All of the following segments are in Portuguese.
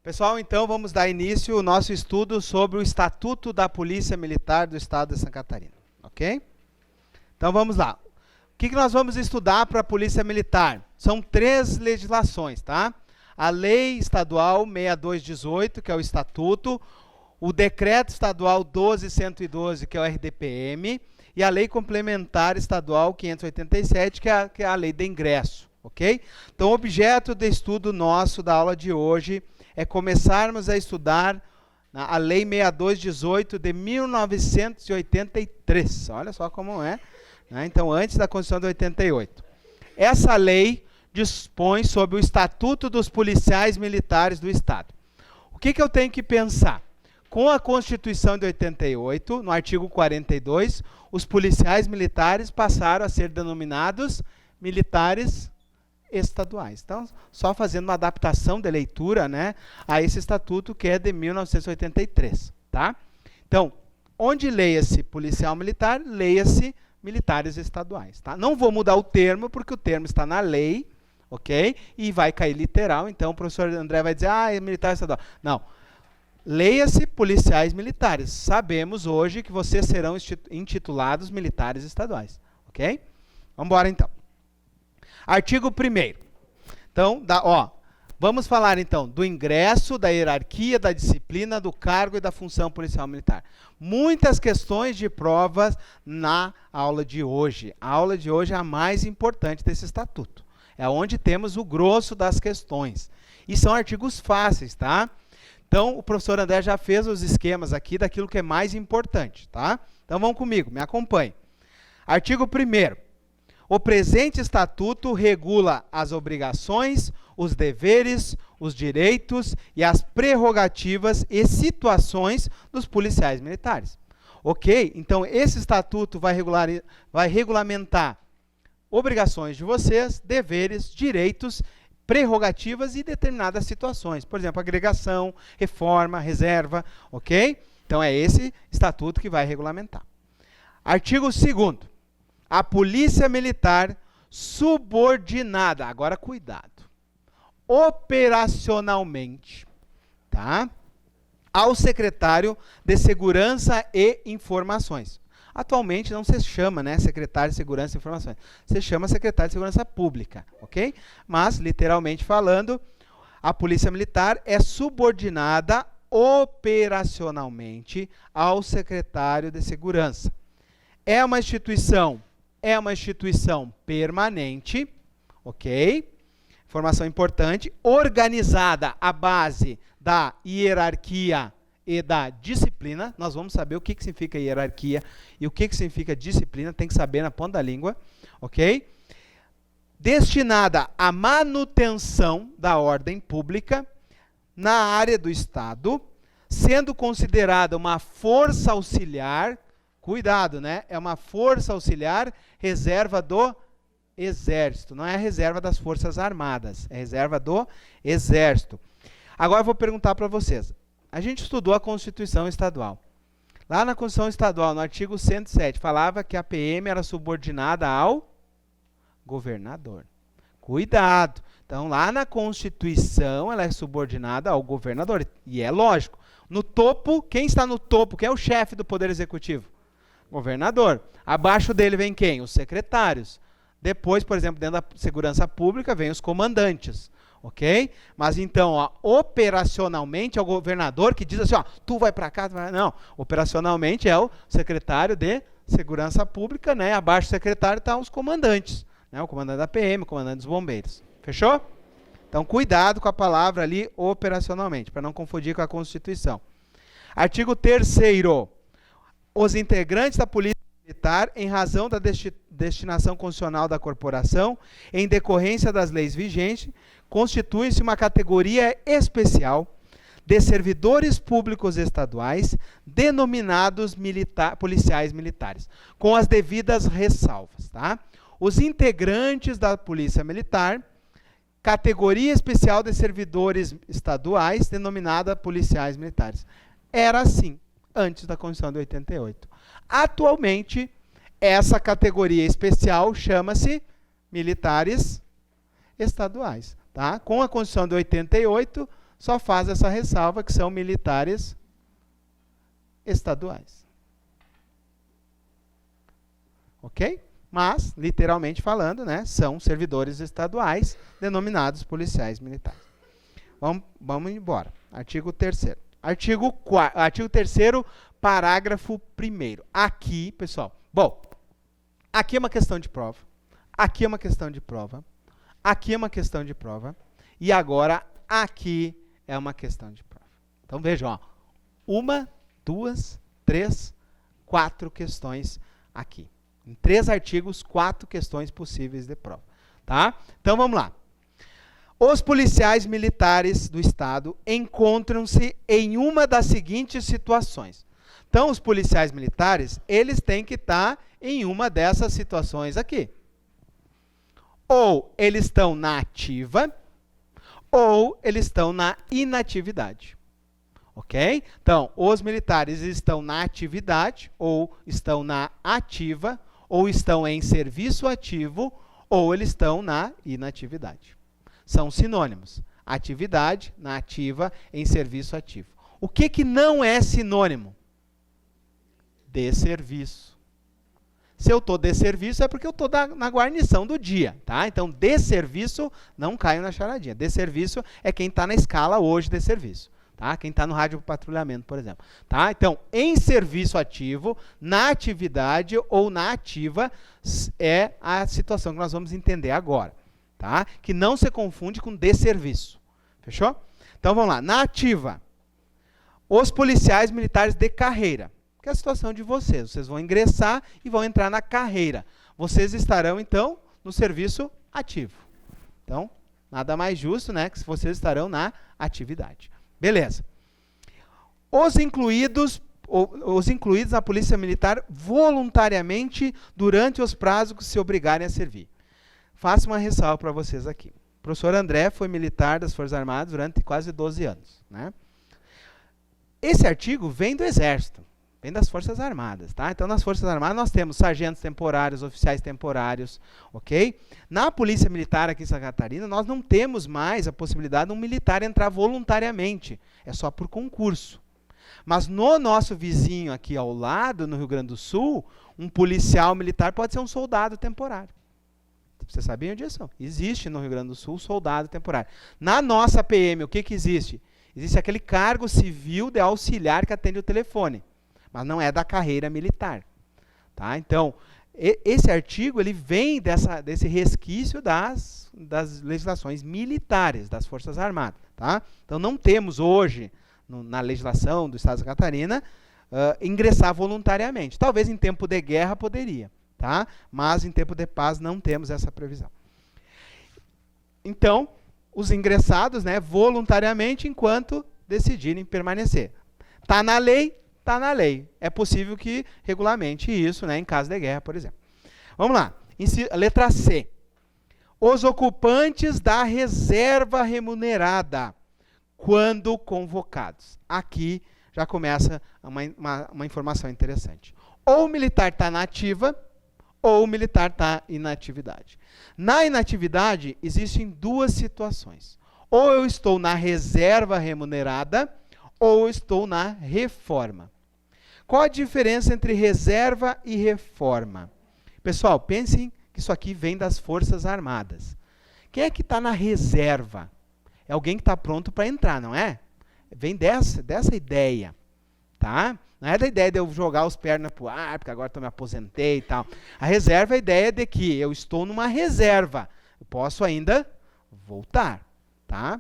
Pessoal, então vamos dar início ao nosso estudo sobre o Estatuto da Polícia Militar do Estado de Santa Catarina, ok? Então vamos lá. O que nós vamos estudar para a Polícia Militar? São 3 legislações, tá? A Lei Estadual 6218, que é o Estatuto, o Decreto Estadual 12112, que é o RDPM, e a Lei Complementar Estadual 587, que é a Lei de Ingresso, ok? Então o objeto de estudo nosso da aula de hoje é começarmos a estudar a Lei 6218 de 1983. Olha só como é, né? Então, antes da Constituição de 88. Essa lei dispõe sobre o Estatuto dos Policiais Militares do Estado. O que eu tenho que pensar? Com a Constituição de 88, no artigo 42, os policiais militares passaram a ser denominados militares estaduais. Então, só fazendo uma adaptação de leitura, né, a esse estatuto que é de 1983, tá? Então, onde leia-se policial militar, leia-se militares estaduais, tá? Não vou mudar o termo, porque o termo está na lei, ok? E vai cair literal, então o professor André vai dizer, é militar estadual. Não. Leia-se policiais militares. Sabemos hoje que vocês serão intitulados militares estaduais, ok? Vamos embora, então. Artigo 1º. Então, vamos falar então do ingresso, da hierarquia, da disciplina, do cargo e da função policial militar. Muitas questões de provas na aula de hoje. A aula de hoje é a mais importante desse estatuto. É onde temos o grosso das questões. E são artigos fáceis, tá? Então, o professor André já fez os esquemas aqui daquilo que é mais importante, tá? Então, vamos comigo, me acompanhe. Artigo 1º. O presente estatuto regula as obrigações, os deveres, os direitos e as prerrogativas e situações dos policiais militares. Ok? Então, esse estatuto vai regulamentar obrigações de vocês, deveres, direitos, prerrogativas e determinadas situações. Por exemplo, agregação, reforma, reserva, ok? Então, é esse estatuto que vai regulamentar. Artigo 2º. A polícia militar subordinada, agora cuidado, operacionalmente, tá? Ao secretário de Segurança e Informações. Atualmente não se chama, né, secretário de Segurança e Informações, se chama secretário de Segurança Pública, ok? Mas, literalmente falando, a polícia militar é subordinada operacionalmente ao secretário de Segurança. É uma instituição permanente, ok? Informação importante, organizada à base da hierarquia e da disciplina. Nós vamos saber o que significa hierarquia e o que significa disciplina, tem que saber na ponta da língua, ok? Destinada à manutenção da ordem pública na área do Estado, sendo considerada uma força auxiliar. Cuidado, né? É uma força auxiliar, reserva do Exército. Não é a reserva das Forças Armadas, é a reserva do Exército. Agora eu vou perguntar para vocês. A gente estudou a Constituição Estadual. Lá na Constituição Estadual, no artigo 107, falava que a PM era subordinada ao governador. Cuidado. Então, lá na Constituição, ela é subordinada ao governador. E é lógico. No topo, quem está no topo? Quem é o chefe do Poder Executivo? Governador. Abaixo dele vem quem? Os secretários. Depois, por exemplo, dentro da segurança pública, vem os comandantes. Ok? Mas então, operacionalmente, é o governador que diz assim, tu vai para cá, tu vai... Não. Operacionalmente é o secretário de segurança pública, né? Abaixo do secretário estão os comandantes. Né? O comandante da PM, o comandante dos bombeiros. Fechou? Então, cuidado com a palavra ali, operacionalmente, para não confundir com a Constituição. Artigo 3º. Os integrantes da Polícia Militar, em razão da destinação constitucional da corporação, em decorrência das leis vigentes, constituem-se uma categoria especial de servidores públicos estaduais, denominados policiais militares, com as devidas ressalvas, tá? Os integrantes da Polícia Militar, categoria especial de servidores estaduais, denominada policiais militares. Era assim, antes da Constituição de 88. Atualmente, essa categoria especial chama-se militares estaduais. Tá? Com a Constituição de 88, só faz essa ressalva que são militares estaduais. Ok? Mas, literalmente falando, né, são servidores estaduais denominados policiais militares. Vamos embora. Artigo 3º. Artigo 3º, parágrafo 1º. Aqui, pessoal, bom, aqui é uma questão de prova, aqui é uma questão de prova, aqui é uma questão de prova, e agora aqui é uma questão de prova. Então vejam, ó, 1, 2, 3, 4 questões aqui. Em 3 artigos, 4 questões possíveis de prova. Tá? Então vamos lá. Os policiais militares do Estado encontram-se em uma das seguintes situações. Então, os policiais militares, eles têm que estar em uma dessas situações aqui. Ou eles estão na ativa, ou eles estão na inatividade. Ok? Então, os militares estão na atividade, ou estão na ativa, ou estão em serviço ativo, ou eles estão na inatividade. São sinônimos. Atividade, na ativa, em serviço ativo. O que não é sinônimo? De serviço. Se eu estou de serviço, é porque eu estou na guarnição do dia. Tá? Então, de serviço, não caio na charadinha. De serviço é quem está na escala hoje de serviço. Tá? Quem está no rádio patrulhamento, por exemplo. Tá? Então, em serviço ativo, na atividade ou na ativa, é a situação que nós vamos entender agora. Tá? Que não se confunde com desserviço. Fechou? Então vamos lá. Na ativa, os policiais militares de carreira, que é a situação de vocês. Vocês vão ingressar e vão entrar na carreira. Vocês estarão, então, no serviço ativo. Então, nada mais justo, né, que vocês estarão na atividade. Beleza. Os incluídos na Polícia Militar voluntariamente durante os prazos que se obrigarem a servir. Faço uma ressalva para vocês aqui. O professor André foi militar das Forças Armadas durante quase 12 anos. Né? Esse artigo vem do Exército, vem das Forças Armadas. Tá? Então, nas Forças Armadas, nós temos sargentos temporários, oficiais temporários. Ok? Na Polícia Militar aqui em Santa Catarina, nós não temos mais a possibilidade de um militar entrar voluntariamente. É só por concurso. Mas no nosso vizinho aqui ao lado, no Rio Grande do Sul, um policial militar pode ser um soldado temporário. Vocês sabiam disso? Existe no Rio Grande do Sul soldado temporário. Na nossa PM, o que existe? Existe aquele cargo civil de auxiliar que atende o telefone, mas não é da carreira militar. Tá? Então, esse artigo ele vem desse resquício das legislações militares, das Forças Armadas. Tá? Então, não temos hoje, na legislação do Estado de Santa Catarina, ingressar voluntariamente. Talvez em tempo de guerra poderia. Tá? Mas em tempo de paz não temos essa previsão. Então, os ingressados, né, voluntariamente, enquanto decidirem permanecer. Está na lei, está na lei. É possível que regulamente isso, né, em caso de guerra, por exemplo. Vamos lá. Letra C. Os ocupantes da reserva remunerada, quando convocados. Aqui já começa uma informação interessante. Ou o militar está na ativa, ou o militar está em inatividade. Na inatividade, existem 2 situações. Ou eu estou na reserva remunerada, ou eu estou na reforma. Qual a diferença entre reserva e reforma? Pessoal, pensem que isso aqui vem das Forças Armadas. Quem é que está na reserva? É alguém que está pronto para entrar, não é? Vem dessa ideia. Tá? Não é da ideia de eu jogar os pernas para o ar, porque agora eu me aposentei e tal. A reserva é a ideia de que eu estou numa reserva. Eu posso ainda voltar. Tá?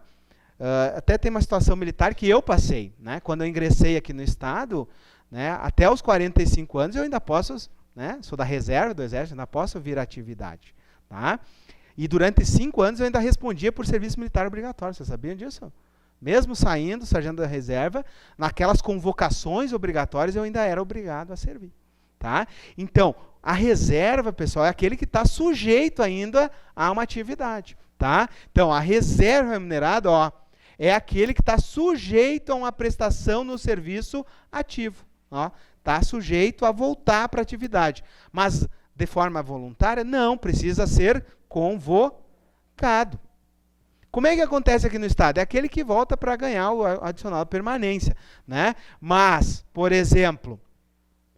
Até tem uma situação militar que eu passei. Né? Quando eu ingressei aqui no Estado, né, até os 45 anos eu ainda posso, né, sou da reserva do Exército, ainda posso vir à atividade. Tá? E durante 5 anos eu ainda respondia por serviço militar obrigatório. Vocês sabiam disso? Mesmo saindo, sargento da reserva, naquelas convocações obrigatórias, eu ainda era obrigado a servir. Tá? Então, a reserva, pessoal, é aquele que está sujeito ainda a uma atividade. Tá? Então, a reserva remunerada, ó, é aquele que está sujeito a uma prestação no serviço ativo. Está sujeito a voltar para a atividade. Mas, de forma voluntária, não, precisa ser convocado. Como é que acontece aqui no Estado? É aquele que volta para ganhar o adicional de permanência, né? Mas, por exemplo,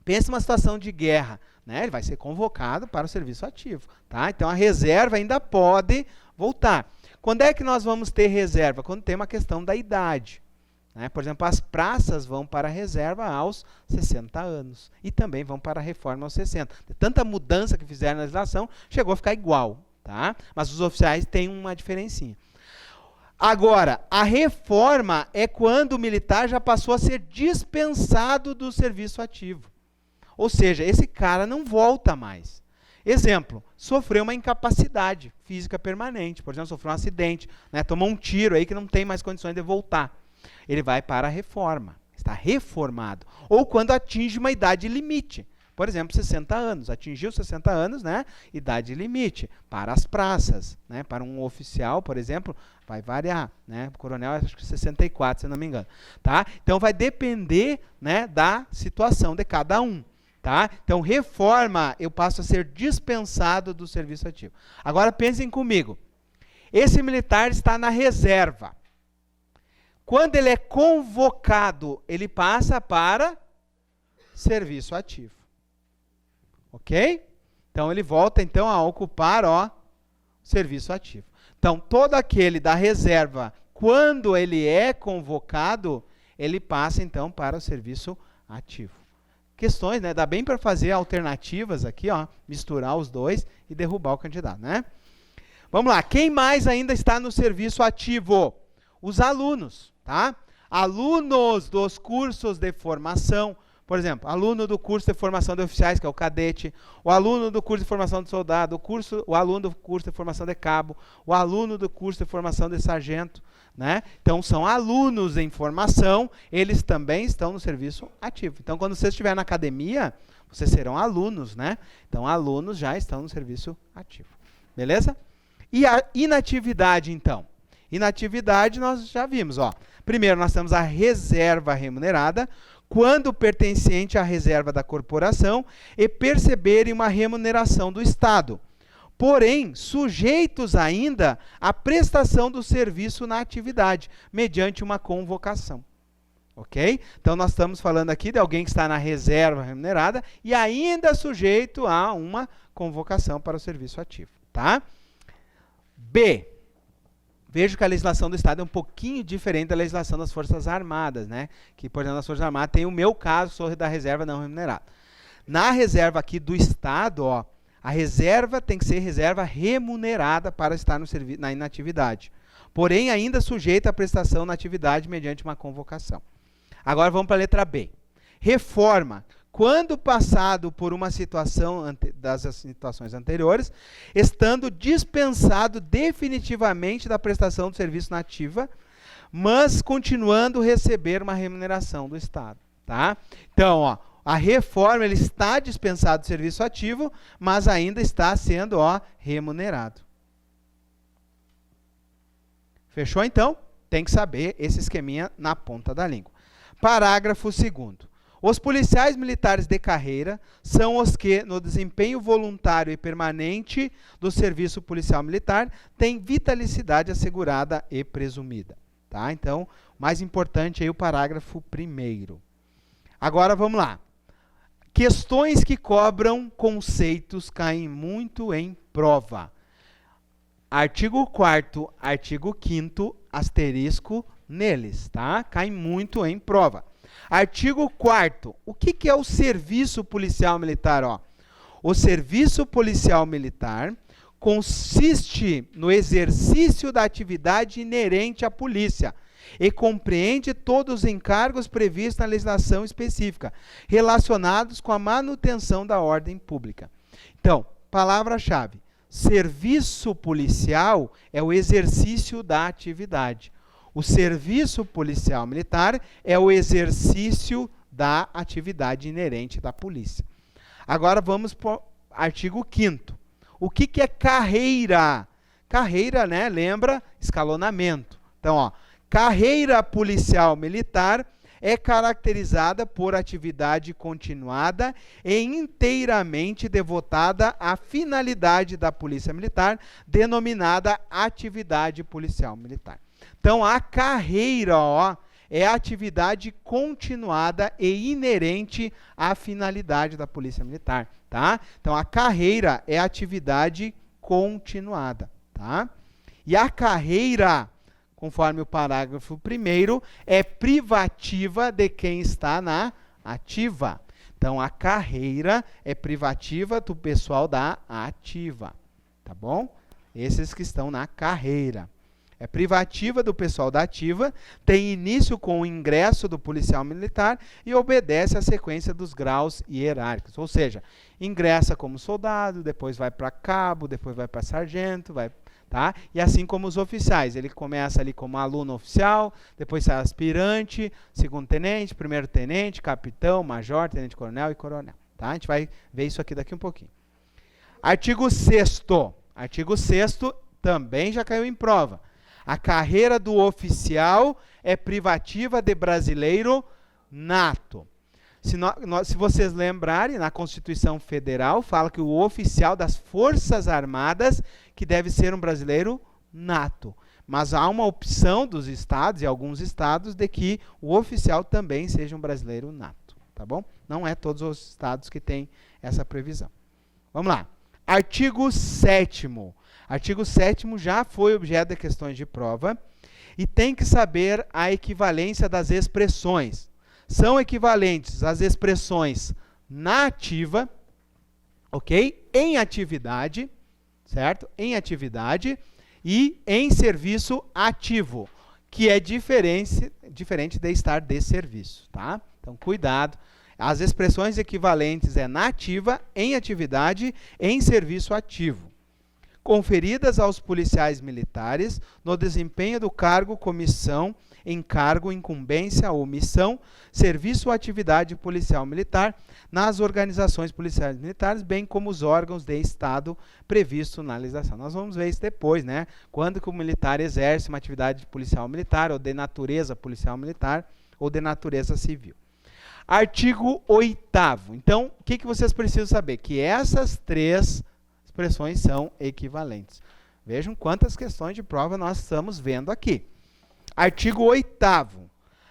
pensa numa situação de guerra, né? Ele vai ser convocado para o serviço ativo, tá? Então a reserva ainda pode voltar. Quando é que nós vamos ter reserva? Quando tem uma questão da idade, né? Por exemplo, as praças vão para a reserva aos 60 anos e também vão para a reforma aos 60. Tanta mudança que fizeram na legislação, chegou a ficar igual, tá? Mas os oficiais têm uma diferencinha. Agora, a reforma é quando o militar já passou a ser dispensado do serviço ativo. Ou seja, esse cara não volta mais. Exemplo, sofreu uma incapacidade física permanente, por exemplo, sofreu um acidente, né, tomou um tiro aí que não tem mais condições de voltar. Ele vai para a reforma, está reformado. Ou quando atinge uma idade limite, por exemplo, 60 anos. Atingiu 60 anos, né, idade limite, para as praças. Né, para um oficial, por exemplo, vai variar. Né, o coronel, acho que 64, se não me engano. Tá? Então, vai depender, né, da situação de cada um. Tá? Então, reforma, eu passo a ser dispensado do serviço ativo. Agora, pensem comigo. Esse militar está na reserva. Quando ele é convocado, ele passa para serviço ativo. Ok? Então, ele volta então a ocupar serviço ativo. Então, todo aquele da reserva, quando ele é convocado, ele passa então para o serviço ativo. Questões, né? Dá bem para fazer alternativas aqui, misturar os dois e derrubar o candidato, né? Vamos lá, quem mais ainda está no serviço ativo? Os alunos, tá? Alunos dos cursos de formação, por exemplo, aluno do curso de formação de oficiais, que é o cadete, o aluno do curso de formação de soldado, o aluno do curso de formação de cabo, o aluno do curso de formação de sargento, né? Então, são alunos em formação, eles também estão no serviço ativo. Então, quando você estiver na academia, vocês serão alunos, né? Então, alunos já estão no serviço ativo. Beleza? E a inatividade, então? Inatividade, nós já vimos, Primeiro, nós temos a reserva remunerada, quando pertencente à reserva da corporação e perceberem uma remuneração do Estado. Porém, sujeitos ainda à prestação do serviço na atividade, mediante uma convocação. Ok? Então, nós estamos falando aqui de alguém que está na reserva remunerada e ainda sujeito a uma convocação para o serviço ativo. Tá? B. Vejo que a legislação do Estado é um pouquinho diferente da legislação das Forças Armadas, né? Que, por exemplo, nas Forças Armadas tem o meu caso, sou da reserva não remunerada. Na reserva aqui do Estado, a reserva tem que ser reserva remunerada para estar na inatividade. Porém, ainda sujeita à prestação na atividade mediante uma convocação. Agora vamos para a letra B. Reforma. Quando passado por uma situação das situações anteriores, estando dispensado definitivamente da prestação do serviço na ativa, mas continuando a receber uma remuneração do Estado. Tá? Então, a reforma ele está dispensado do serviço ativo, mas ainda está sendo remunerado. Fechou, então? Tem que saber esse esqueminha na ponta da língua. Parágrafo 2º. Os policiais militares de carreira são os que, no desempenho voluntário e permanente do serviço policial militar, têm vitalicidade assegurada e presumida. Tá? Então, mais importante aí o parágrafo 1º. Agora, vamos lá. Questões que cobram conceitos caem muito em prova. Artigo 4º, artigo 5º, asterisco neles, tá? Cai muito em prova. Artigo 4º, o que é o serviço policial militar? O serviço policial militar consiste no exercício da atividade inerente à polícia e compreende todos os encargos previstos na legislação específica, relacionados com a manutenção da ordem pública. Então, palavra-chave, serviço policial é o exercício da atividade. O serviço policial militar é o exercício da atividade inerente da polícia. Agora vamos para o artigo 5º. O que é carreira? Carreira, né? Lembra? Escalonamento. Então, carreira policial militar é caracterizada por atividade continuada e inteiramente devotada à finalidade da Polícia Militar, denominada atividade policial militar. Então, a carreira, ó, é a atividade continuada e inerente à finalidade da Polícia Militar, tá? Então, a carreira é a atividade continuada, tá? E a carreira, conforme o parágrafo 1º, é privativa de quem está na ativa. Então, a carreira é privativa do pessoal da ativa, tá bom? Esses que estão na carreira. É privativa do pessoal da ativa, tem início com o ingresso do policial militar e obedece à sequência dos graus hierárquicos. Ou seja, ingressa como soldado, depois vai para cabo, depois vai para sargento, tá? E assim como os oficiais, ele começa ali como aluno oficial, depois sai aspirante, segundo-tenente, primeiro-tenente, capitão, major, tenente-coronel e coronel. Tá? A gente vai ver isso aqui daqui um pouquinho. Artigo 6º. Artigo 6º também já caiu em prova. A carreira do oficial é privativa de brasileiro nato. Se vocês lembrarem, na Constituição Federal, fala que o oficial das Forças Armadas que deve ser um brasileiro nato. Mas há uma opção dos estados, e alguns estados, de que o oficial também seja um brasileiro nato. Tá bom? Não é todos os estados que têm essa previsão. Vamos lá. Artigo 7º. Artigo 7º já foi objeto de questões de prova e tem que saber a equivalência das expressões. São equivalentes as expressões na ativa, ok? Em atividade, certo? Em atividade e em serviço ativo, que é diferente de estar de serviço, tá? Então, cuidado. As expressões equivalentes é na ativa, em atividade, em serviço ativo, conferidas aos policiais militares no desempenho do cargo, comissão, encargo, incumbência ou missão, serviço ou atividade policial militar nas organizações policiais militares, bem como os órgãos de Estado previsto na legislação. Nós vamos ver isso depois, né? Quando que o militar exerce uma atividade policial militar ou de natureza policial militar ou de natureza civil. Artigo 8º. Então, o que vocês precisam saber? Que essas três expressões são equivalentes. Vejam quantas questões de prova nós estamos vendo aqui. Artigo 8º.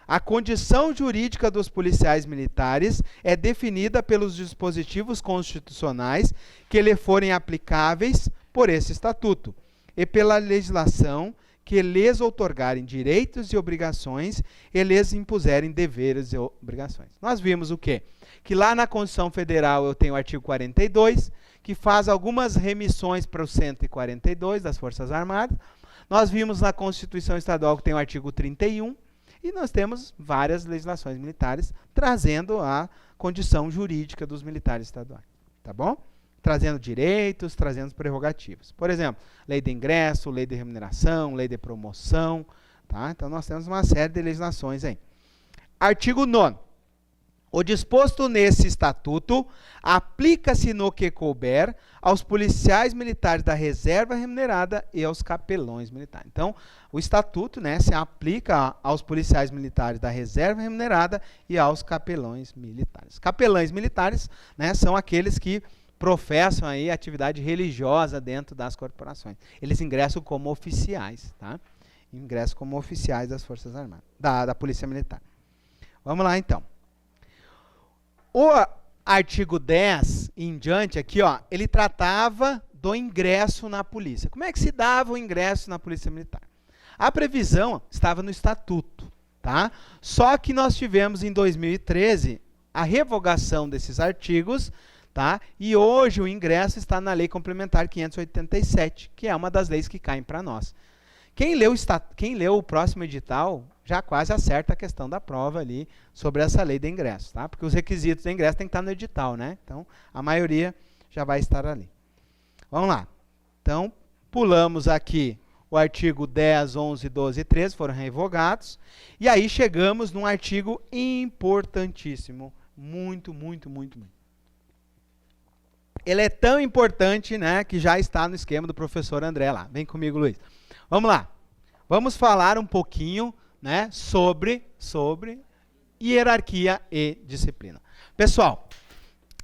A condição jurídica dos policiais militares é definida pelos dispositivos constitucionais que lhe forem aplicáveis por esse estatuto e pela legislação que lhes outorgarem direitos e obrigações e lhes impuserem deveres e obrigações. Nós vimos o quê? Que lá na Constituição Federal eu tenho o artigo 42, que faz algumas remissões para o 142 das Forças Armadas. Nós vimos na Constituição Estadual que tem o artigo 31, e nós temos várias legislações militares trazendo a condição jurídica dos militares estaduais. Tá bom? Trazendo direitos, trazendo prerrogativas. Por exemplo, lei de ingresso, lei de remuneração, lei de promoção. Tá? Então, nós temos uma série de legislações aí. Artigo 9º. O disposto nesse estatuto aplica-se no que couber aos policiais militares da reserva remunerada e aos capelões militares. Então, o estatuto, né, se aplica aos policiais militares da reserva remunerada e aos capelões militares. Capelães militares, né, são aqueles que professam aí atividade religiosa dentro das corporações. Eles ingressam como oficiais, tá? Ingressam como oficiais das Forças Armadas, da Polícia Militar. Vamos lá, então. O artigo 10 em diante aqui, ó, ele tratava do ingresso na polícia. Como é que se dava o ingresso na Polícia Militar? A previsão estava no estatuto, tá? Só que nós tivemos em 2013 a revogação desses artigos, tá? E hoje o ingresso está na Lei Complementar 587, que é uma das leis que caem para nós. Quem leu o próximo edital já quase acerta a questão da prova ali sobre essa lei de ingresso, tá? Porque os requisitos de ingresso tem que estar no edital, né? Então, a maioria já vai estar ali. Vamos lá. Então, pulamos aqui o artigo 10, 11, 12 e 13, foram revogados. E aí chegamos num artigo importantíssimo. Muito, muito, muito, muito. Ele é tão importante, né, que já está no esquema do professor André lá. Vem comigo, Luiz. Vamos lá. Vamos falar um pouquinho, né, sobre hierarquia e disciplina. Pessoal,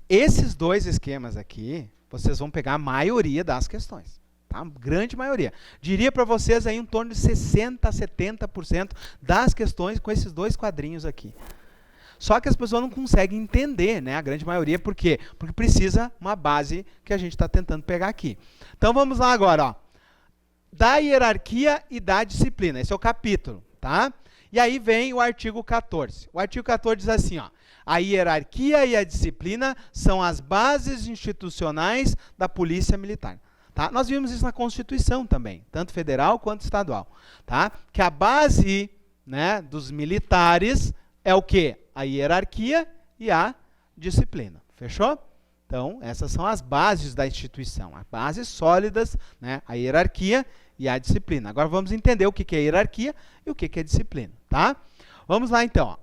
esses dois esquemas aqui, vocês vão pegar a maioria das questões. Tá? Grande maioria. Diria para vocês aí em torno de 60% a 70% das questões com esses dois quadrinhos aqui. Só que as pessoas não conseguem entender, né? A grande maioria, por quê? Porque precisa uma base que a gente está tentando pegar aqui. Então vamos lá agora, ó. Da hierarquia e da disciplina. Esse é o capítulo, tá? E aí vem o artigo 14. O artigo 14 diz assim, ó. A hierarquia e a disciplina são as bases institucionais da polícia militar. Tá? Nós vimos isso na Constituição também, tanto federal quanto estadual. Tá? Que a base, né, dos militares é o quê? A hierarquia e a disciplina. Fechou? Então, essas são as bases da instituição. As bases sólidas, né, a hierarquia e a disciplina. Agora vamos entender o que é hierarquia e o que é disciplina. Tá? Vamos lá então. Ó.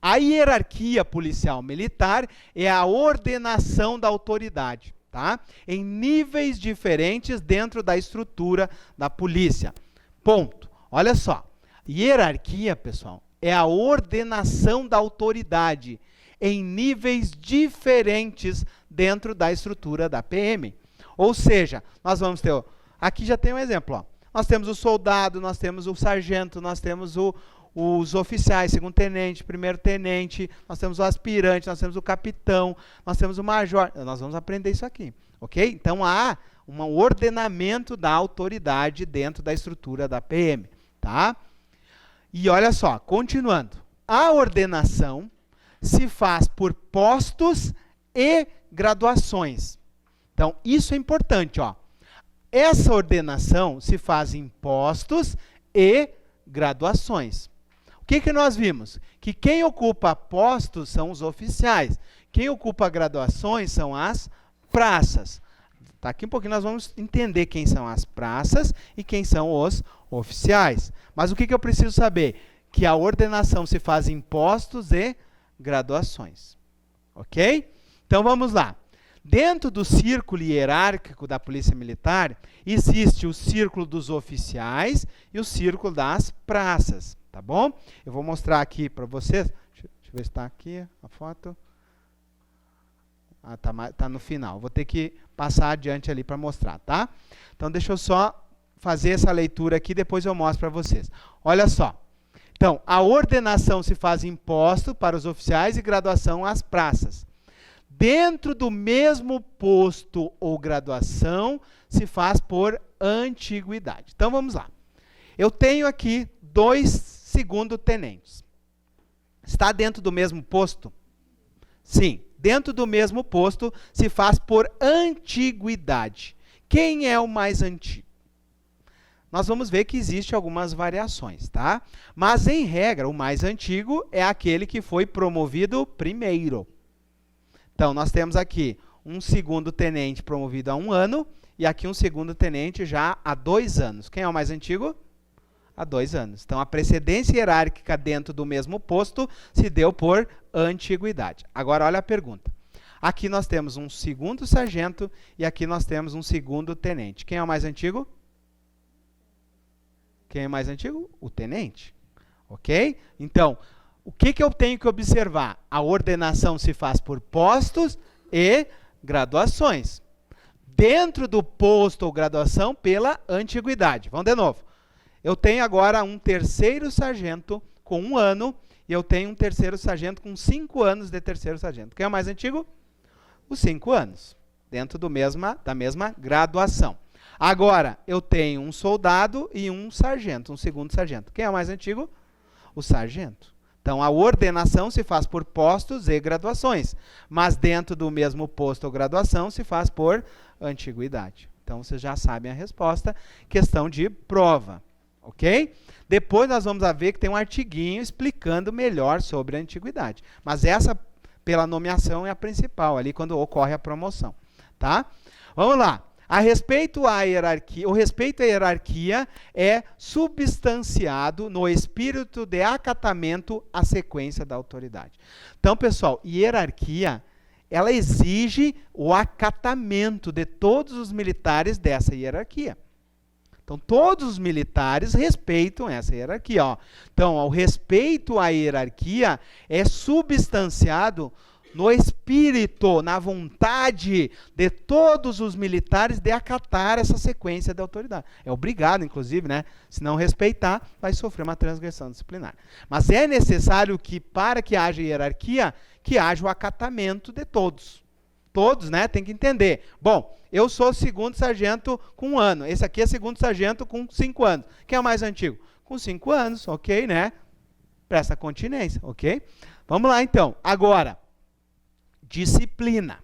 A hierarquia policial militar é a ordenação da autoridade. Tá? Em níveis diferentes dentro da estrutura da polícia. Ponto. Olha só. Hierarquia, pessoal, é a ordenação da autoridade em níveis diferentes dentro da estrutura da PM. Ou seja, nós vamos ter... Aqui já tem um exemplo. Ó. Nós temos o soldado, nós temos o sargento, nós temos os oficiais, segundo-tenente, primeiro-tenente, nós temos o aspirante, nós temos o capitão, nós temos o major. Nós vamos aprender isso aqui, ok? Então, há um ordenamento da autoridade dentro da estrutura da PM, tá? E olha só, continuando. A ordenação se faz por postos e graduações. Então, isso é importante, ó. Essa ordenação se faz em postos e graduações. O que nós vimos? Que quem ocupa postos são os oficiais. Quem ocupa graduações são as praças. Daqui um pouquinho nós vamos entender quem são as praças e quem são os oficiais. Mas o que eu preciso saber? Que a ordenação se faz em postos e graduações. Ok? Então vamos lá. Dentro do círculo hierárquico da Polícia Militar, existe o círculo dos oficiais e o círculo das praças, tá bom? Eu vou mostrar aqui para vocês. Deixa eu ver se está aqui a foto. Ah, tá no final. Vou ter que passar adiante ali para mostrar, tá? Então, deixa eu só fazer essa leitura aqui, depois eu mostro para vocês. Olha só. Então, a ordenação se faz em posto para os oficiais e graduação às praças. Dentro do mesmo posto ou graduação, se faz por antiguidade. Então, vamos lá. Eu tenho aqui 2 segundo-tenentes. Está dentro do mesmo posto? Sim. Dentro do mesmo posto, se faz por antiguidade. Quem é o mais antigo? Nós vamos ver que existem algumas variações, tá? Mas, em regra, o mais antigo é aquele que foi promovido primeiro. Então, nós temos aqui um segundo-tenente promovido há 1 ano e aqui um segundo-tenente já há 2 anos. Quem é o mais antigo? Há 2 anos. Então, a precedência hierárquica dentro do mesmo posto se deu por antiguidade. Agora, olha a pergunta. Aqui nós temos um segundo-sargento e aqui nós temos um segundo-tenente. Quem é o mais antigo? Quem é mais antigo? O tenente. Ok? Então, o que eu tenho que observar? A ordenação se faz por postos e graduações. Dentro do posto ou graduação, pela antiguidade. Vamos de novo. Eu tenho agora um terceiro sargento com 1 ano e eu tenho um terceiro sargento com 5 anos de terceiro sargento. Quem é o mais antigo? Os 5 anos. Dentro da mesma graduação. Agora, eu tenho um soldado e um sargento, um segundo sargento. Quem é o mais antigo? O sargento. Então, a ordenação se faz por postos e graduações, mas dentro do mesmo posto ou graduação se faz por antiguidade. Então, vocês já sabem a resposta, questão de prova, ok? Depois nós vamos ver que tem um artiguinho explicando melhor sobre a antiguidade, mas essa, pela nomeação, é a principal, ali quando ocorre a promoção, tá? Vamos lá. O respeito à hierarquia é substanciado no espírito de acatamento à sequência da autoridade. Então, pessoal, hierarquia, ela exige o acatamento de todos os militares dessa hierarquia. Então, todos os militares respeitam essa hierarquia. Ó. Então, o respeito à hierarquia é substanciado no espírito, na vontade de todos os militares de acatar essa sequência de autoridade. É obrigado, inclusive, né? Se não respeitar, vai sofrer uma transgressão disciplinar. Mas é necessário que, para que haja hierarquia, que haja o acatamento de todos. Todos, né? Tem que entender. Bom, eu sou segundo sargento com 1 ano. Esse aqui é segundo sargento com 5 anos. Quem é o mais antigo? Com 5 anos, ok, né? Presta continência, ok? Vamos lá, então. Agora, disciplina.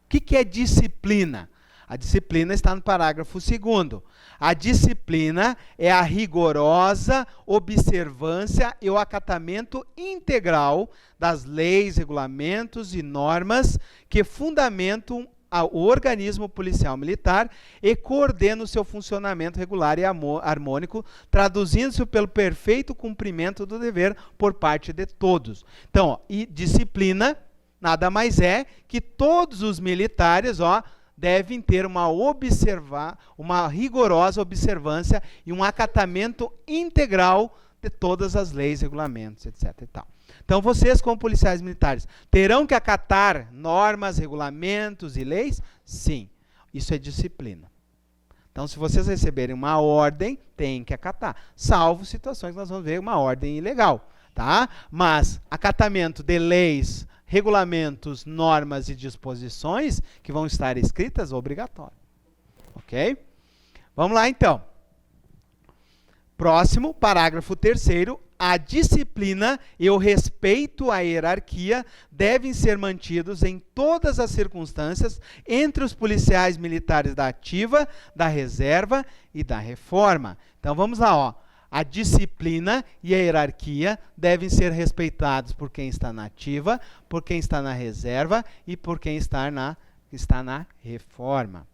O que é disciplina? A disciplina está no parágrafo 2º. A disciplina é a rigorosa observância e o acatamento integral das leis, regulamentos e normas que fundamentam o organismo policial militar e coordenam o seu funcionamento regular e harmônico, traduzindo-se pelo perfeito cumprimento do dever por parte de todos. Então, ó, e disciplina nada mais é que todos os militares, ó, devem ter uma rigorosa observância e um acatamento integral de todas as leis, regulamentos, etc. e tal. Então, vocês, como policiais militares, terão que acatar normas, regulamentos e leis? Sim, isso é disciplina. Então, se vocês receberem uma ordem, tem que acatar, salvo situações que nós vamos ver uma ordem ilegal, tá? Mas acatamento de leis, regulamentos, normas e disposições que vão estar escritas, obrigatório. Ok? Vamos lá, então. Próximo, parágrafo 3º. A disciplina e o respeito à hierarquia devem ser mantidos em todas as circunstâncias entre os policiais militares da ativa, da reserva e da reforma. Então, vamos lá, ó. A disciplina e a hierarquia devem ser respeitados por quem está na ativa, por quem está na reserva e por quem está na reforma.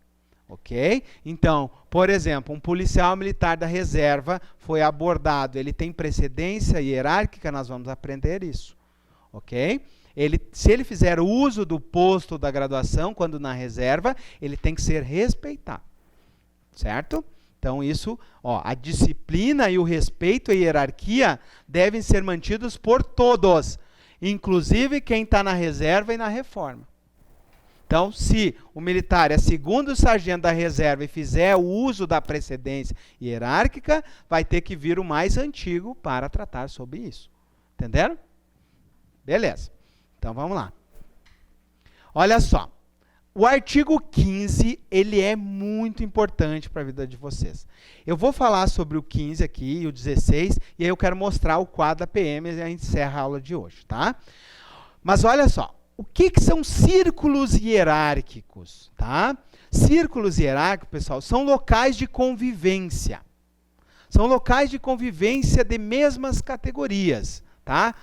Ok? Então, por exemplo, um policial militar da reserva foi abordado, ele tem precedência hierárquica, nós vamos aprender isso. Ok? Se ele fizer uso do posto da graduação, quando na reserva, ele tem que ser respeitado. Certo? Então, isso, ó, a disciplina e o respeito à hierarquia devem ser mantidos por todos, inclusive quem está na reserva e na reforma. Então, se o militar é segundo sargento da reserva e fizer o uso da precedência hierárquica, vai ter que vir o mais antigo para tratar sobre isso. Entenderam? Beleza. Então, vamos lá. Olha só. O artigo 15, ele é muito importante para a vida de vocês. Eu vou falar sobre o 15 aqui e o 16, e aí eu quero mostrar o quadro da PM e a gente encerra a aula de hoje, tá? Mas olha só, o que são círculos hierárquicos, tá? Círculos hierárquicos, pessoal, são locais de convivência. São locais de convivência de mesmas categorias, tá?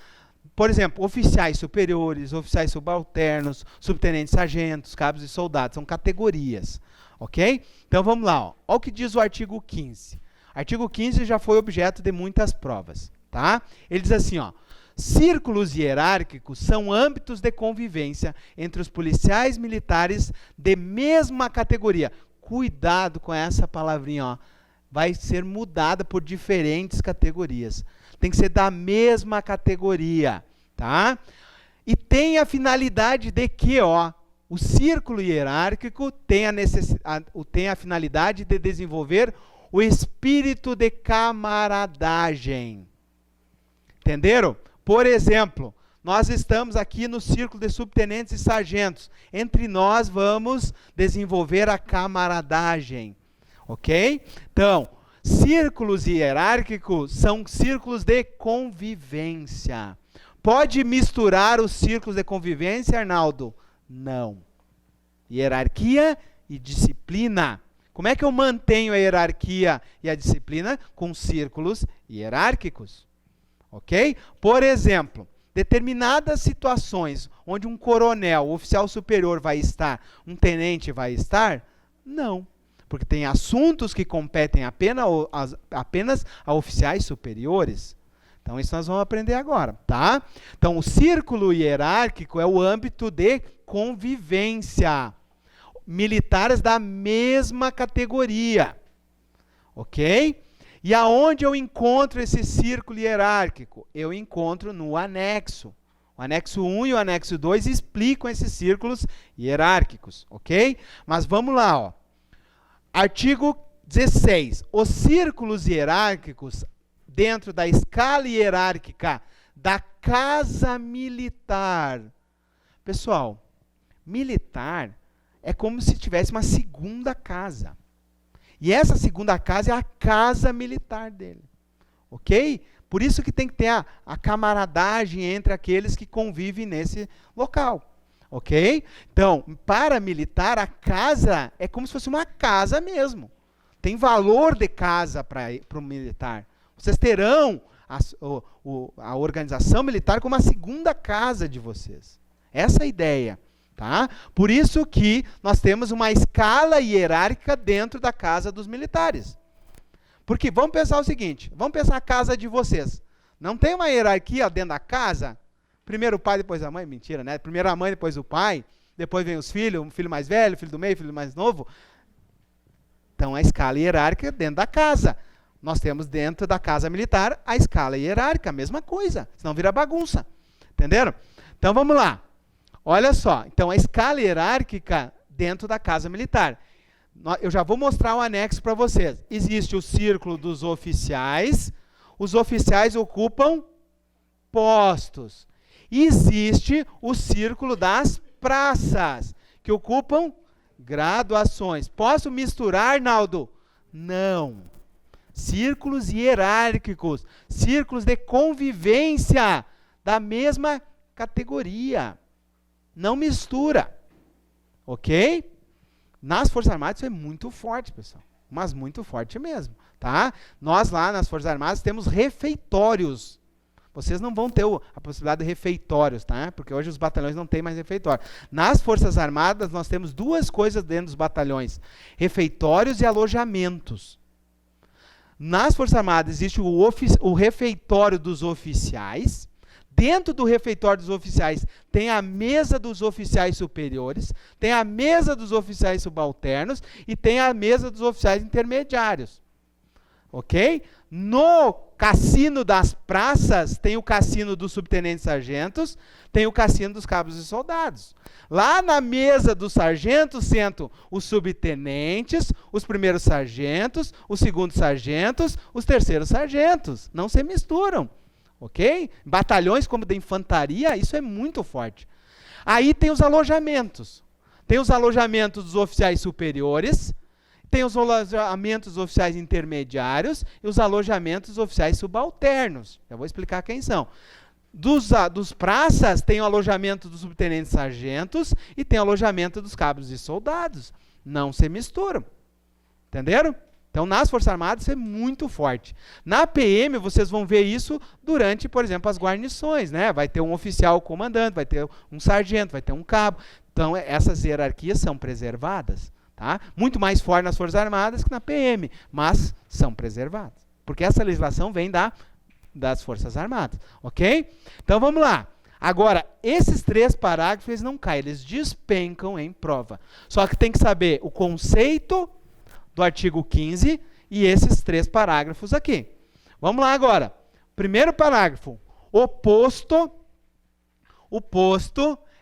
Por exemplo, oficiais superiores, oficiais subalternos, subtenentes, sargentos, cabos e soldados, são categorias, ok? Então vamos lá, ó. Olha o que diz o artigo 15. O artigo 15 já foi objeto de muitas provas, tá? Ele diz assim, ó, círculos hierárquicos são âmbitos de convivência entre os policiais militares de mesma categoria. Cuidado com essa palavrinha, ó. Vai ser mudada por diferentes categorias. Tem que ser da mesma categoria, tá? E tem a finalidade de que, ó, o círculo hierárquico tem a finalidade de desenvolver o espírito de camaradagem. Entenderam? Por exemplo, nós estamos aqui no círculo de subtenentes e sargentos. Entre nós vamos desenvolver a camaradagem. Ok? Então, círculos hierárquicos são círculos de convivência. Pode misturar os círculos de convivência, Arnaldo? Não. Hierarquia e disciplina. Como é que eu mantenho a hierarquia e a disciplina? Com círculos hierárquicos. Ok? Por exemplo, determinadas situações onde um coronel, um oficial superior vai estar, um tenente vai estar, não. Porque tem assuntos que competem apenas a oficiais superiores. Então, isso nós vamos aprender agora, tá? Então, o círculo hierárquico é o âmbito de convivência. Militares da mesma categoria. Ok? E aonde eu encontro esse círculo hierárquico? Eu encontro no anexo. O anexo 1 e o anexo 2 explicam esses círculos hierárquicos, ok? Mas vamos lá, ó. Artigo 16. Os círculos hierárquicos dentro da escala hierárquica da casa militar. Pessoal, militar é como se tivesse uma segunda casa. E essa segunda casa é a casa militar dele. Ok? Por isso que tem que ter a camaradagem entre aqueles que convivem nesse local. Ok? Então, para militar, a casa é como se fosse uma casa mesmo. Tem valor de casa para o militar. Vocês terão a organização militar como a segunda casa de vocês. Essa é a ideia. Tá? Por isso que nós temos uma escala hierárquica dentro da casa dos militares. Porque vamos pensar o seguinte, vamos pensar a casa de vocês. Não tem uma hierarquia dentro da casa? Primeiro o pai, depois a mãe? Mentira, né? Primeiro a mãe, depois o pai, depois vem os filhos, um filho mais velho, filho do meio, filho mais novo. Então a escala hierárquica dentro da casa. Nós temos dentro da casa militar a escala hierárquica, a mesma coisa, senão vira bagunça. Entenderam? Então vamos lá. Olha só, então a escala hierárquica dentro da casa militar. Eu já vou mostrar um anexo para vocês. Existe o círculo dos oficiais. Os oficiais ocupam postos. Existe o círculo das praças, que ocupam graduações. Posso misturar, Naldo? Não. Círculos hierárquicos, círculos de convivência da mesma categoria. Não mistura, ok? Nas Forças Armadas isso é muito forte, pessoal, mas muito forte mesmo, tá? Nós lá nas Forças Armadas temos refeitórios. Vocês não vão ter a possibilidade de refeitórios, tá? Porque hoje os batalhões não têm mais refeitório. Nas Forças Armadas nós temos duas coisas dentro dos batalhões: refeitórios e alojamentos. Nas Forças Armadas existe o refeitório dos oficiais. Dentro do refeitório dos oficiais tem a mesa dos oficiais superiores, tem a mesa dos oficiais subalternos e tem a mesa dos oficiais intermediários. Ok? No cassino das praças tem o cassino dos subtenentes sargentos, tem o cassino dos cabos e soldados. Lá na mesa dos sargentos sentam os subtenentes, os primeiros sargentos, os segundos sargentos, os terceiros sargentos. Não se misturam. Ok? Batalhões como de infantaria, isso é muito forte. Aí tem os alojamentos. Tem os alojamentos dos oficiais superiores, tem os alojamentos dos oficiais intermediários e os alojamentos dos oficiais subalternos. Já vou explicar quem são. Dos praças, tem o alojamento dos subtenentes sargentos e tem o alojamento dos cabos e soldados. Não se misturam. Entenderam? Então, nas Forças Armadas, isso é muito forte. Na PM, vocês vão ver isso durante, por exemplo, as guarnições, né? Vai ter um oficial comandante, vai ter um sargento, vai ter um cabo. Então, essas hierarquias são preservadas, tá? Muito mais forte nas Forças Armadas que na PM, mas são preservadas. Porque essa legislação vem das Forças Armadas, ok? Então, vamos lá. Agora, esses 3 parágrafos, eles não caem, eles despencam em prova. Só que tem que saber o conceito do artigo 15 e esses 3 parágrafos aqui. Vamos lá agora. Primeiro parágrafo. O posto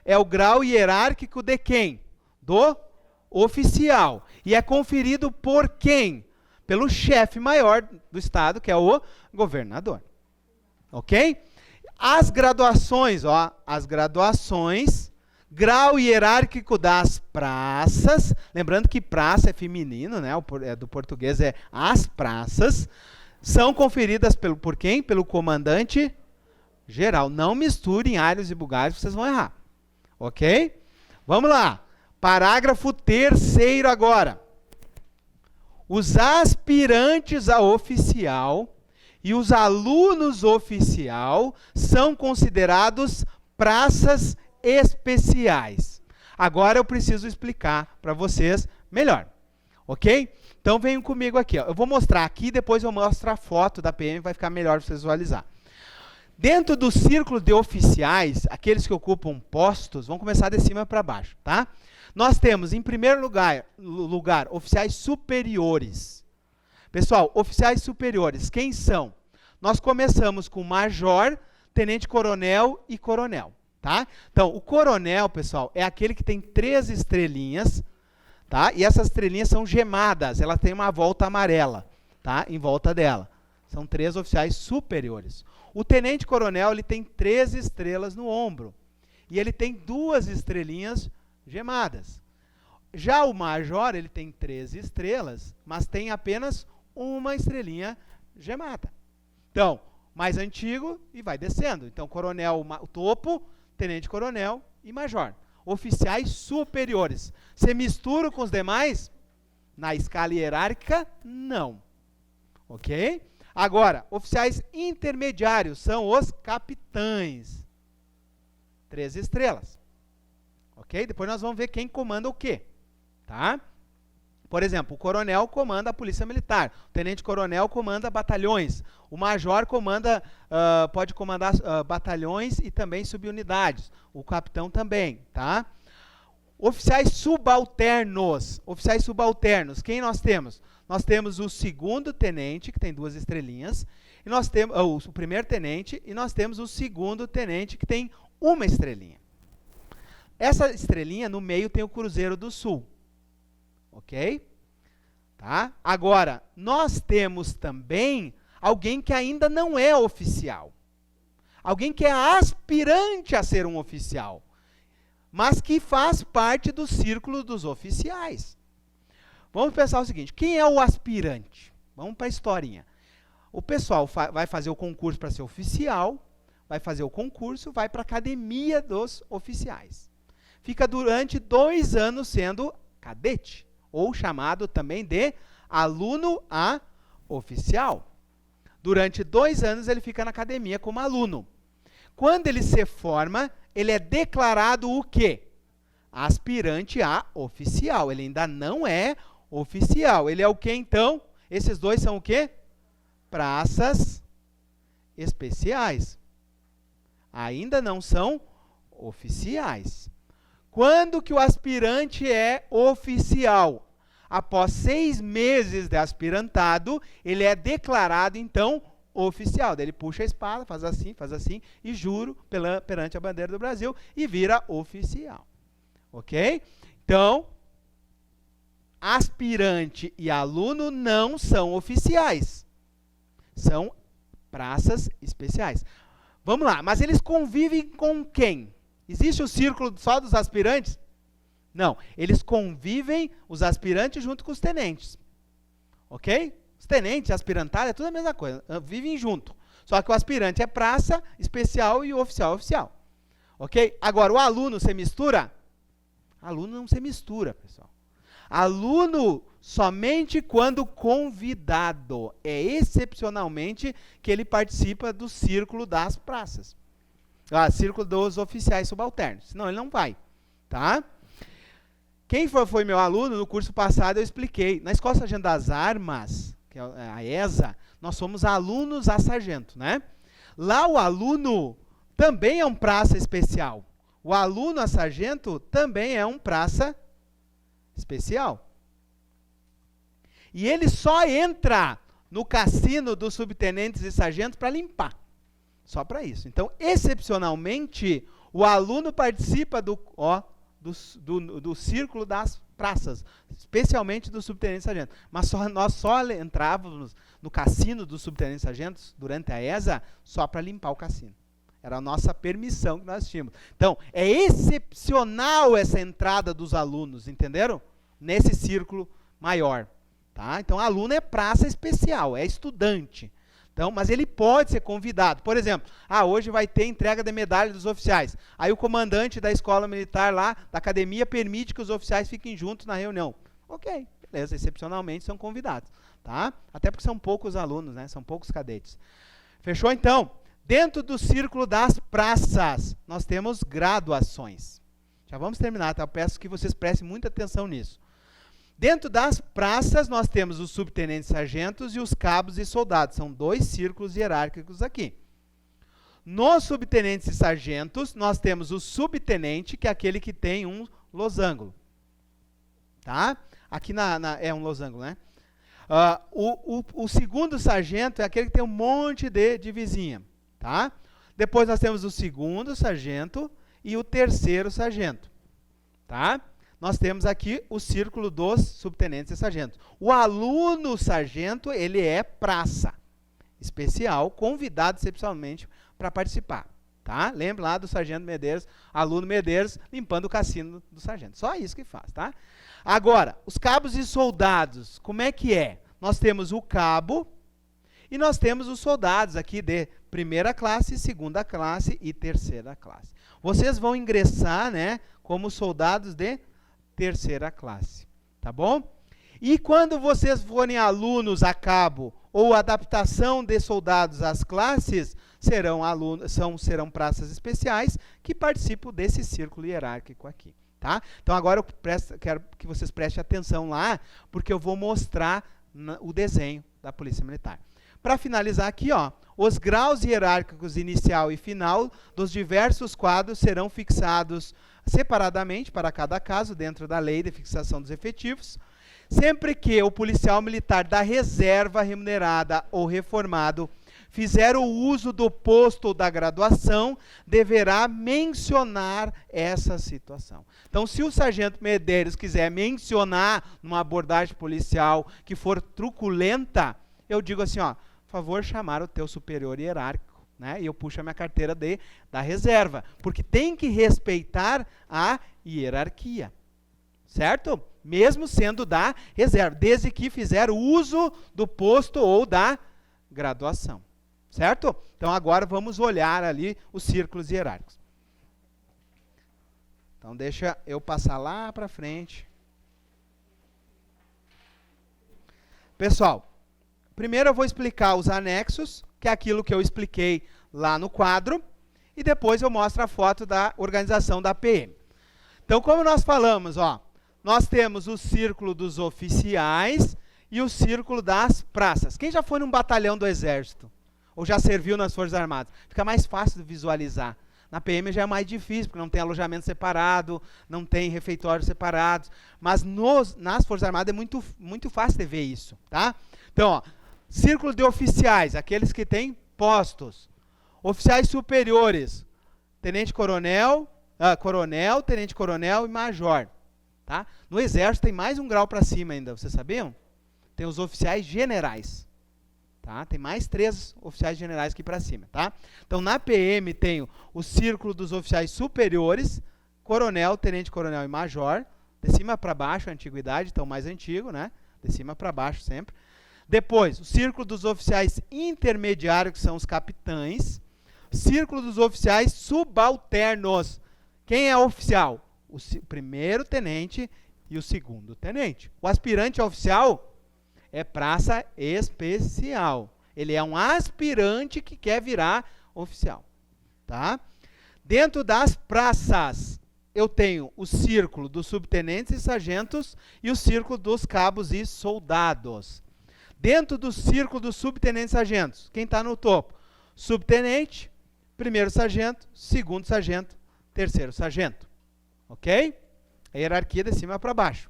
é o grau hierárquico de quem? Do oficial. E é conferido por quem? Pelo chefe maior do Estado, que é o governador. Ok? As graduações, ó, grau hierárquico das praças, lembrando que praça é feminino, né? Do português é as praças, são conferidas por quem? Pelo comandante geral. Não misturem alhos e bugalhos, vocês vão errar. Ok? Vamos lá. Parágrafo 3º agora. Os aspirantes a oficial e os alunos oficial são considerados praças especiais. Agora eu preciso explicar para vocês melhor, ok? Então venham comigo aqui, ó. Eu vou mostrar aqui, depois eu mostro a foto da PM, vai ficar melhor para vocês visualizar. Dentro do círculo de oficiais, aqueles que ocupam postos, vamos começar de cima para baixo, tá? Nós temos, em primeiro lugar, oficiais superiores. Pessoal, oficiais superiores, quem são? Nós começamos com major, tenente-coronel e coronel, tá? Então, o coronel, pessoal, é aquele que tem 3 estrelinhas, tá? E essas estrelinhas são gemadas, ela tem uma volta amarela, tá? Em volta dela. São 3 oficiais superiores. O tenente-coronel, ele tem 3 estrelas no ombro. E ele tem 2 estrelinhas gemadas. Já o major, ele tem 3 estrelas, mas tem apenas uma estrelinha gemada. Então, mais antigo e vai descendo. Então, coronel, o topo, tenente-coronel e major. Oficiais superiores. Você mistura com os demais? Na escala hierárquica, não. Ok? Agora, oficiais intermediários são os capitães. 3 estrelas. Ok? Depois nós vamos ver quem comanda o quê. Tá? Por exemplo, o coronel comanda a polícia militar, o tenente-coronel comanda batalhões, o major comanda, pode comandar batalhões e também subunidades, o capitão também, tá? Oficiais subalternos, quem nós temos? Nós temos o segundo tenente, que tem 2 estrelinhas, e nós temos o primeiro tenente, e nós temos o segundo tenente, que tem 1 estrelinha. Essa estrelinha, no meio, tem o Cruzeiro do Sul. Ok? Tá? Agora, nós temos também alguém que ainda não é oficial. Alguém que é aspirante a ser um oficial, mas que faz parte do círculo dos oficiais. Vamos pensar o seguinte, quem é o aspirante? Vamos para a historinha. O pessoal vai fazer o concurso para ser oficial, vai fazer o concurso, vai para a academia dos oficiais. Fica durante 2 anos sendo cadete, ou chamado também de aluno a oficial. Durante 2 anos ele fica na academia como aluno. Quando ele se forma, ele é declarado o quê? Aspirante a oficial. Ele ainda não é oficial. Ele é o quê, então? Esses 2 são o quê? Praças especiais. Ainda não são oficiais. Quando que o aspirante é oficial? Após 6 meses de aspirantado, ele é declarado, então, oficial. Daí ele puxa a espada, faz assim, e juro perante a bandeira do Brasil, e vira oficial. Ok? Então, aspirante e aluno não são oficiais. São praças especiais. Vamos lá, mas eles convivem com quem? Existe o círculo só dos aspirantes? Não, eles convivem, os aspirantes, junto com os tenentes. Ok? Os tenentes, aspirantários, é tudo a mesma coisa, vivem junto. Só que o aspirante é praça especial e o oficial é oficial. Ok? Agora, o aluno se mistura? Aluno não se mistura, pessoal. Aluno somente quando convidado. É excepcionalmente que ele participa do círculo das praças. Círculo dos oficiais subalternos. Senão ele não vai. Tá? Quem foi meu aluno, no curso passado eu expliquei. Na Escola Sargento das Armas, que é a ESA, nós somos alunos a sargento, né? Lá o aluno também é um praça especial. O aluno a sargento também é um praça especial. E ele só entra no cassino dos subtenentes e sargentos para limpar. Só para isso. Então, excepcionalmente, o aluno participa do círculo das praças, especialmente dos subtenentes e sargentos. Mas nós só entrávamos no cassino dos subtenentes e sargentos, durante a ESA, só para limpar o cassino. Era a nossa permissão que nós tínhamos. Então, é excepcional essa entrada dos alunos, entenderam? Nesse círculo maior. Tá? Então, aluno é praça especial, é estudante. Então, mas ele pode ser convidado. Por exemplo, hoje vai ter entrega da medalha dos oficiais. Aí o comandante da escola militar lá, da academia, permite que os oficiais fiquem juntos na reunião. Ok, beleza, excepcionalmente são convidados. Tá? Até porque são poucos alunos, né? São poucos cadetes. Fechou, então? Dentro do círculo das praças, nós temos graduações. Já vamos terminar, tá? Eu peço que vocês prestem muita atenção nisso. Dentro das praças, nós temos os subtenentes sargentos e os cabos e soldados. São 2 círculos hierárquicos aqui. Nos subtenentes e sargentos, nós temos o subtenente, que é aquele que tem um losango. Tá? Aqui é um losango, né? O segundo sargento é aquele que tem um monte de divisinha, tá? Depois nós temos o segundo sargento e o terceiro sargento, tá? Nós temos aqui o círculo dos subtenentes e sargentos. O aluno sargento, ele é praça especial, convidado excepcionalmente para participar, tá? Lembra lá do sargento Medeiros, aluno Medeiros, limpando o cassino do sargento. Só isso que faz, tá? Agora, os cabos e soldados, como é que é? Nós temos o cabo e nós temos os soldados aqui de primeira classe, segunda classe e terceira classe. Vocês vão ingressar, né, como soldados de terceira classe, tá bom? E quando vocês forem alunos a cabo ou adaptação de soldados às classes, serão praças especiais que participam desse círculo hierárquico aqui, tá? Então agora eu quero que vocês prestem atenção lá, porque eu vou mostrar o desenho da Polícia Militar. Para finalizar aqui, ó, os graus hierárquicos inicial e final dos diversos quadros serão fixados separadamente para cada caso, dentro da lei de fixação dos efetivos, sempre que o policial militar da reserva remunerada ou reformado fizer o uso do posto ou da graduação, deverá mencionar essa situação. Então, se o sargento Medeiros quiser mencionar numa abordagem policial que for truculenta, eu digo assim, ó, por favor, chamar o teu superior hierárquico, né? E eu puxo a minha carteira da reserva, porque tem que respeitar a hierarquia, certo? Mesmo sendo da reserva, desde que fizer o uso do posto ou da graduação, certo? Então, agora vamos olhar ali os círculos hierárquicos. Então, deixa eu passar lá para frente. Pessoal, primeiro eu vou explicar os anexos, que é aquilo que eu expliquei lá no quadro, e depois eu mostro a foto da organização da PM. Então, como nós falamos, ó, nós temos o círculo dos oficiais e o círculo das praças. Quem já foi num batalhão do Exército? Ou já serviu nas Forças Armadas? Fica mais fácil de visualizar. Na PM já é mais difícil, porque não tem alojamento separado, não tem refeitórios separados. Mas nas Forças Armadas é muito fácil de ver isso, tá? Então, ó, círculo de oficiais, aqueles que têm postos. Oficiais superiores, tenente-coronel, coronel, tenente-coronel e major. Tá? No Exército tem mais um grau para cima ainda, vocês sabiam? Tem os oficiais generais. Tá? Tem mais 3 oficiais generais aqui para cima. Tá? Então, na PM tem o círculo dos oficiais superiores, coronel, tenente-coronel e major. De cima para baixo, a antiguidade, então mais antigo, né? De cima para baixo sempre. Depois, o círculo dos oficiais intermediários, que são os capitães. Círculo dos oficiais subalternos. Quem é oficial? O primeiro tenente e o segundo tenente. O aspirante a oficial é praça especial. Ele é um aspirante que quer virar oficial. Tá? Dentro das praças, eu tenho o círculo dos subtenentes e sargentos e o círculo dos cabos e soldados. Dentro do círculo dos subtenentes e sargentos, quem está no topo? Subtenente, primeiro sargento, segundo sargento, terceiro sargento. Ok? A hierarquia de cima para baixo.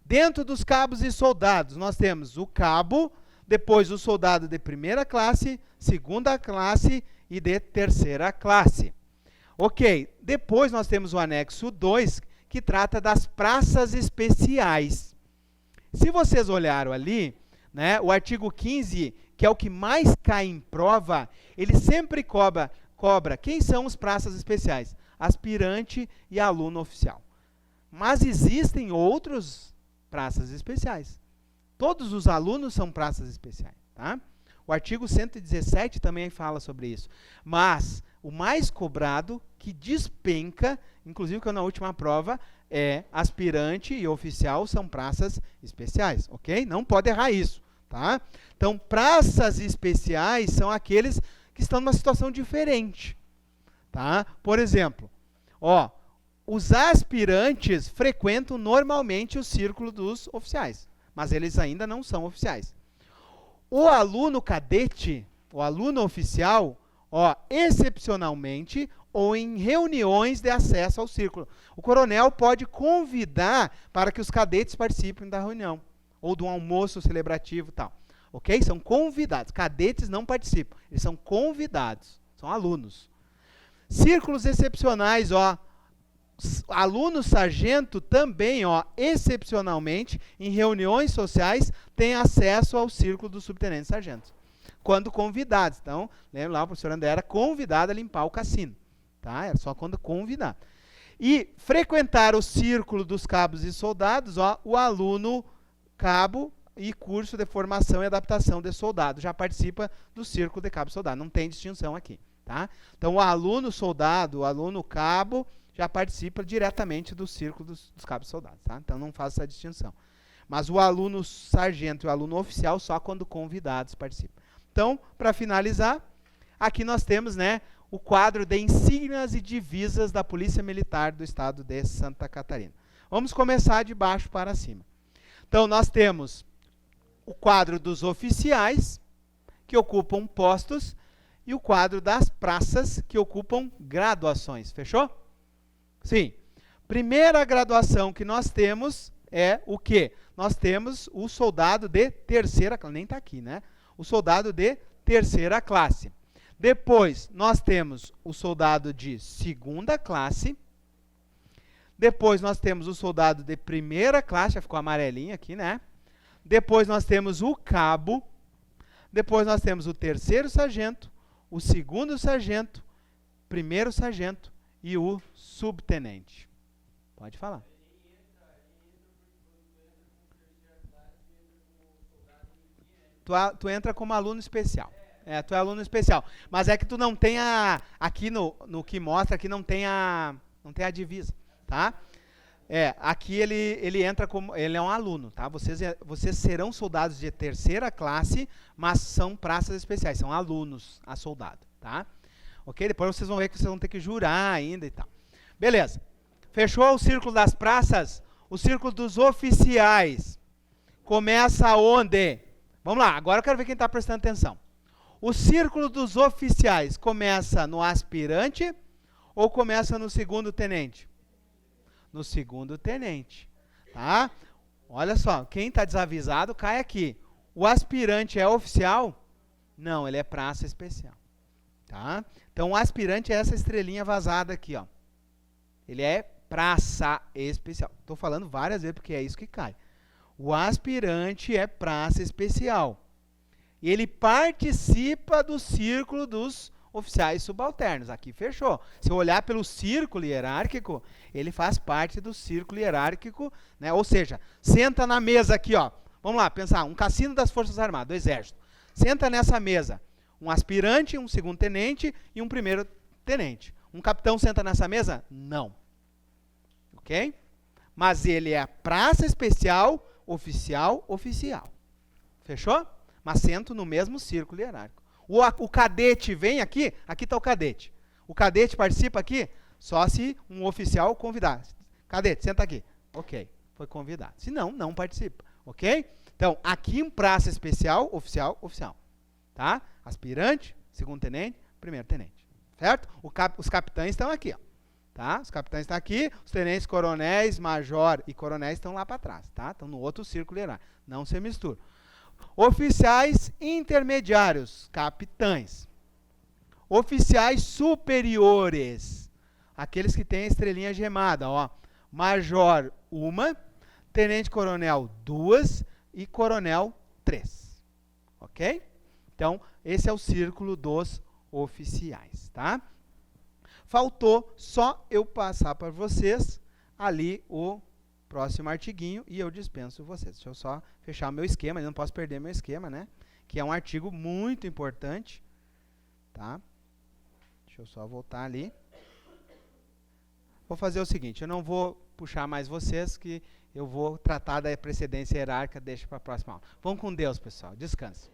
Dentro dos cabos e soldados, nós temos o cabo, depois o soldado de primeira classe, segunda classe e de terceira classe. Ok, depois nós temos o anexo 2, que trata das praças especiais. Se vocês olharam ali, né, o artigo 15, que é o que mais cai em prova, ele sempre cobra quem são os praças especiais? Aspirante e aluno oficial. Mas existem outros praças especiais. Todos os alunos são praças especiais. Tá? O artigo 117 também fala sobre isso. Mas o mais cobrado, que despenca, inclusive que na última prova, é aspirante e oficial são praças especiais. Ok? Não pode errar isso. Tá? Então, praças especiais são aqueles que estão numa situação diferente. Tá? Por exemplo, ó, os aspirantes frequentam normalmente o círculo dos oficiais, mas eles ainda não são oficiais. O aluno cadete, o aluno oficial, ó, excepcionalmente ou em reuniões de acesso ao círculo. O coronel pode convidar para que os cadetes participem da reunião. ou de um almoço celebrativo e tal. Ok? São convidados. Cadetes não participam. Eles são convidados. São alunos. Círculos excepcionais, ó. Aluno sargento também, ó, excepcionalmente, em reuniões sociais, tem acesso ao círculo dos subtenentes sargentos. Quando convidados. Então, lembra lá, o professor André era convidado a limpar o cassino. Tá? Era só quando convidado. E frequentar o círculo dos cabos e soldados, ó, o aluno cabo e curso de formação e adaptação de soldado já participa do círculo de cabo e soldado. Não tem distinção aqui. Tá? Então, o aluno soldado, o aluno cabo, já participa diretamente do círculo dos cabos e soldados. Tá? Então, não faz essa distinção. Mas o aluno sargento e o aluno oficial só quando convidados participam. Então, para finalizar, aqui nós temos, né, o quadro de insígnias e divisas da Polícia Militar do Estado de Santa Catarina. Vamos começar de baixo para cima. Então, nós temos o quadro dos oficiais, que ocupam postos, e o quadro das praças, que ocupam graduações. Fechou? Sim. Primeira graduação que nós temos é o quê? Nós temos o soldado de terceira classe. Nem está aqui, né? O soldado de terceira classe. Depois, nós temos o soldado de segunda classe. Depois, nós temos o soldado de primeira classe. Já ficou amarelinho aqui, né? Depois, nós temos o cabo. Depois, nós temos o terceiro sargento, o segundo sargento, primeiro sargento e o subtenente. Pode falar. Tu entra como aluno especial. Tu é aluno especial. Mas é que tu não tem a... Aqui no que mostra, aqui não tem a divisa, tá? Aqui ele entra como... Ele é um aluno, tá? Vocês serão soldados de terceira classe, mas são praças especiais, são alunos a soldado, tá? Ok? Depois vocês vão ver que vocês vão ter que jurar ainda e tal. Beleza. Fechou o círculo das praças? O círculo dos oficiais começa onde? Vamos lá, agora eu quero ver quem está prestando atenção. O círculo dos oficiais começa no aspirante ou começa no segundo tenente? No segundo tenente, tá? Olha só, quem está desavisado cai aqui. O aspirante é oficial? Não, ele é praça especial, tá? Então, o aspirante é essa estrelinha vazada aqui, ó. Ele é praça especial. Estou falando várias vezes porque é isso que cai. O aspirante é praça especial. Ele participa do círculo dos oficiais subalternos. Aqui fechou. Se eu olhar pelo círculo hierárquico, ele faz parte do círculo hierárquico, né? Ou seja, senta na mesa aqui, ó. Vamos lá, pensar, um cassino das Forças Armadas, do Exército. Senta nessa mesa um aspirante, um segundo tenente e um primeiro tenente. Um capitão senta nessa mesa? Não. Ok? Mas ele é praça especial, oficial. Fechou? Mas sento no mesmo círculo hierárquico. O cadete vem aqui, aqui está o cadete. O cadete participa aqui só se um oficial convidar. Cadete, senta aqui. Ok, foi convidado. Se não, não participa. Ok? Então, aqui em praça especial, oficial. Tá? Aspirante, segundo tenente, primeiro tenente. Certo? Os capitães estão aqui, ó. Tá? Os capitães estão aqui, os tenentes, coronéis, major e coronéis estão lá para trás. Tá? Estão no outro círculo hierárquico. Não se mistura. Oficiais intermediários, capitães. Oficiais superiores, aqueles que têm a estrelinha gemada, ó. Major, 1, tenente-coronel, 2 e coronel, 3. Ok? Então, esse é o círculo dos oficiais, tá? Faltou só eu passar para vocês ali o próximo artiguinho e eu dispenso vocês. Deixa eu só fechar o meu esquema, eu não posso perder meu esquema, né? Que é um artigo muito importante, tá? Deixa eu só voltar ali. Vou fazer o seguinte, eu não vou puxar mais vocês, que eu vou tratar da precedência hierárquica, deixa para a próxima aula. Vamos com Deus, pessoal. Descanse.